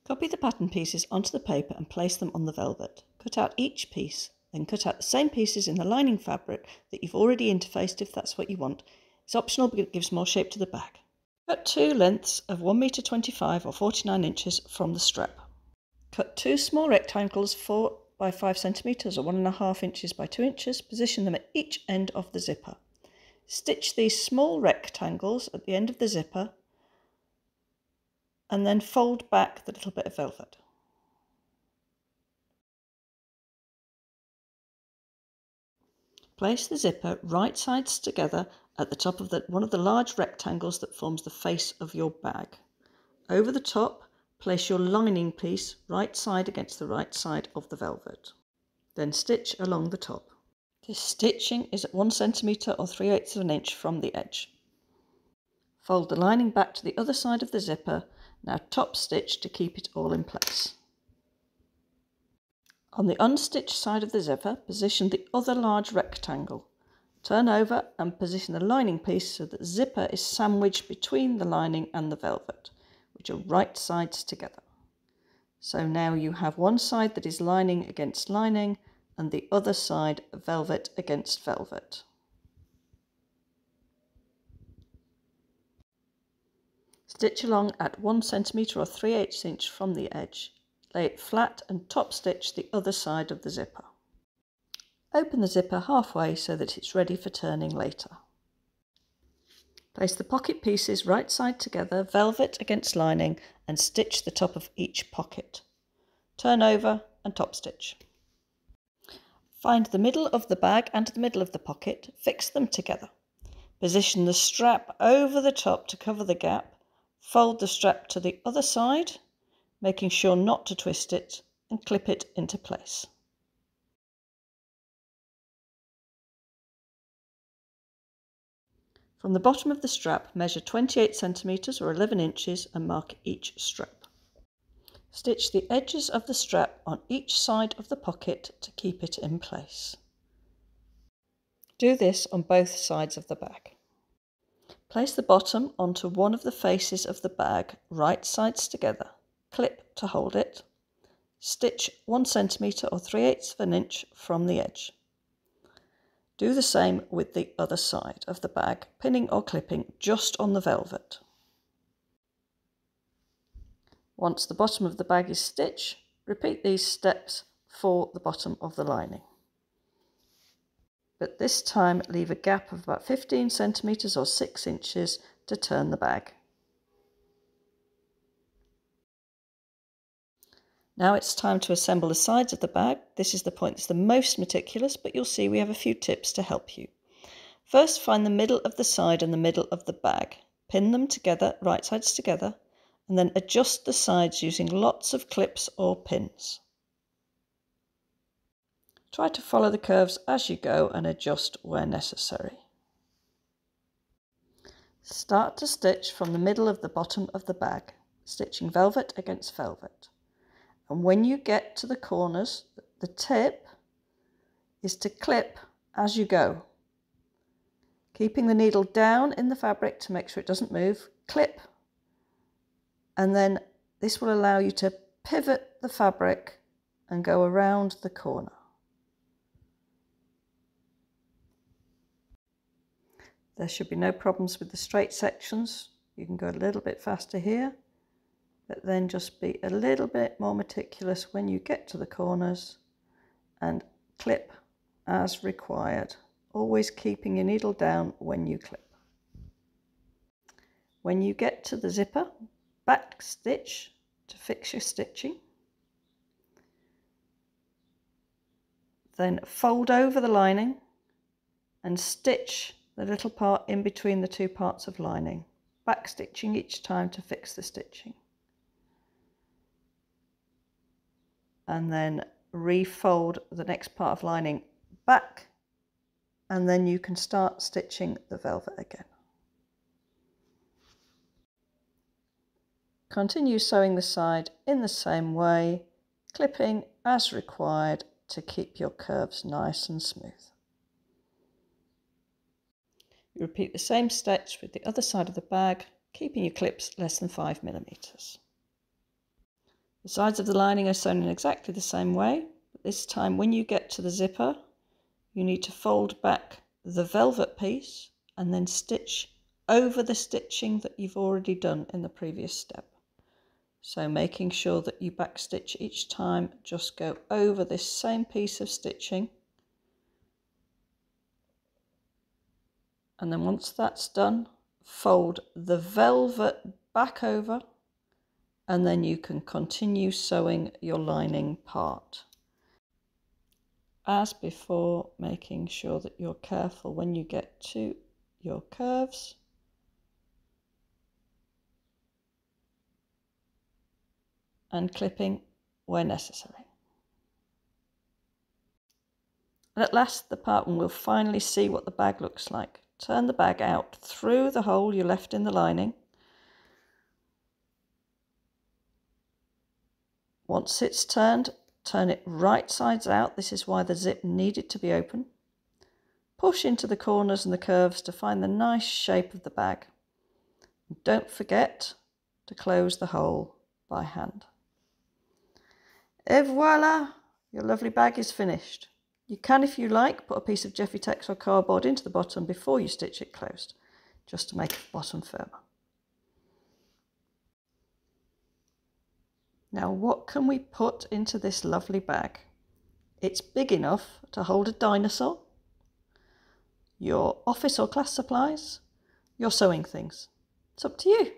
Copy the pattern pieces onto the paper and place them on the velvet. Cut out each piece, then cut out the same pieces in the lining fabric that you've already interfaced if that's what you want. It's optional but it gives more shape to the bag. Cut two lengths of 1m25 or 49 inches from the strap. Cut two small rectangles 4 by 5 centimeters or 1.5 inches by 2 inches. Position them at each end of the zipper. Stitch these small rectangles at the end of the zipper and then fold back the little bit of velvet. Place the zipper right sides together at the top of one of the large rectangles that forms the face of your bag. Over the top, place your lining piece right side against the right side of the velvet. Then stitch along the top. This stitching is at 1 centimetre or 3/8 of an inch from the edge. Fold the lining back to the other side of the zipper. Now top stitch to keep it all in place. On the unstitched side of the zipper, position the other large rectangle. Turn over and position the lining piece so that the zipper is sandwiched between the lining and the velvet, which are right sides together. So now you have one side that is lining against lining and the other side velvet against velvet. Stitch along at 1 centimetre or 3/8 inch from the edge. Lay it flat and top stitch the other side of the zipper. Open the zipper halfway so that it's ready for turning later. Place the pocket pieces right side together, velvet against lining, and stitch the top of each pocket. Turn over and top stitch. Find the middle of the bag and the middle of the pocket, fix them together. Position the strap over the top to cover the gap, fold the strap to the other side, making sure not to twist it, and clip it into place. From the bottom of the strap, measure 28 centimetres or 11 inches and mark each strap. Stitch the edges of the strap on each side of the pocket to keep it in place. Do this on both sides of the bag. Place the bottom onto one of the faces of the bag, right sides together. Clip to hold it. Stitch 1 centimetre or 3/8 of an inch from the edge. Do the same with the other side of the bag, pinning or clipping just on the velvet. Once the bottom of the bag is stitched, repeat these steps for the bottom of the lining. But this time leave a gap of about 15 centimetres or 6 inches to turn the bag. Now it's time to assemble the sides of the bag. This is the point that's the most meticulous, but you'll see we have a few tips to help you. First, find the middle of the side and the middle of the bag. Pin them together, right sides together, and then adjust the sides using lots of clips or pins. Try to follow the curves as you go and adjust where necessary. Start to stitch from the middle of the bottom of the bag, stitching velvet against velvet. And when you get to the corners, the tip is to clip as you go. Keeping the needle down in the fabric to make sure it doesn't move, clip, and then this will allow you to pivot the fabric and go around the corner. There should be no problems with the straight sections. You can go a little bit faster here, but then just be a little bit more meticulous when you get to the corners and clip as required, always keeping your needle down when you clip. When you get to the zipper, back stitch to fix your stitching. Then fold over the lining and stitch the little part in between the two parts of lining, back stitching each time to fix the stitching. And then refold the next part of lining back, and then you can start stitching the velvet again. Continue sewing the side in the same way, clipping as required to keep your curves nice and smooth. You repeat the same steps with the other side of the bag, keeping your clips less than 5 millimeters. The sides of the lining are sewn in exactly the same way, but this time when you get to the zipper, you need to fold back the velvet piece and then stitch over the stitching that you've already done in the previous step. So making sure that you back stitch each time, just go over this same piece of stitching. And then once that's done, fold the velvet back over, and then you can continue sewing your lining part. As before, making sure that you're careful when you get to your curves. And clipping where necessary. And at last the pattern will finally see what the bag looks like. Turn the bag out through the hole you left in the lining. Once it's turned, turn it right sides out. This is why the zip needed to be open. Push into the corners and the curves to find the nice shape of the bag. And don't forget to close the hole by hand. Et voila! Your lovely bag is finished. You can, if you like, put a piece of Jeffy-Tex or cardboard into the bottom before you stitch it closed, just to make the bottom firmer. Now, what can we put into this lovely bag? It's big enough to hold a dinosaur, your office or class supplies, your sewing things. It's up to you.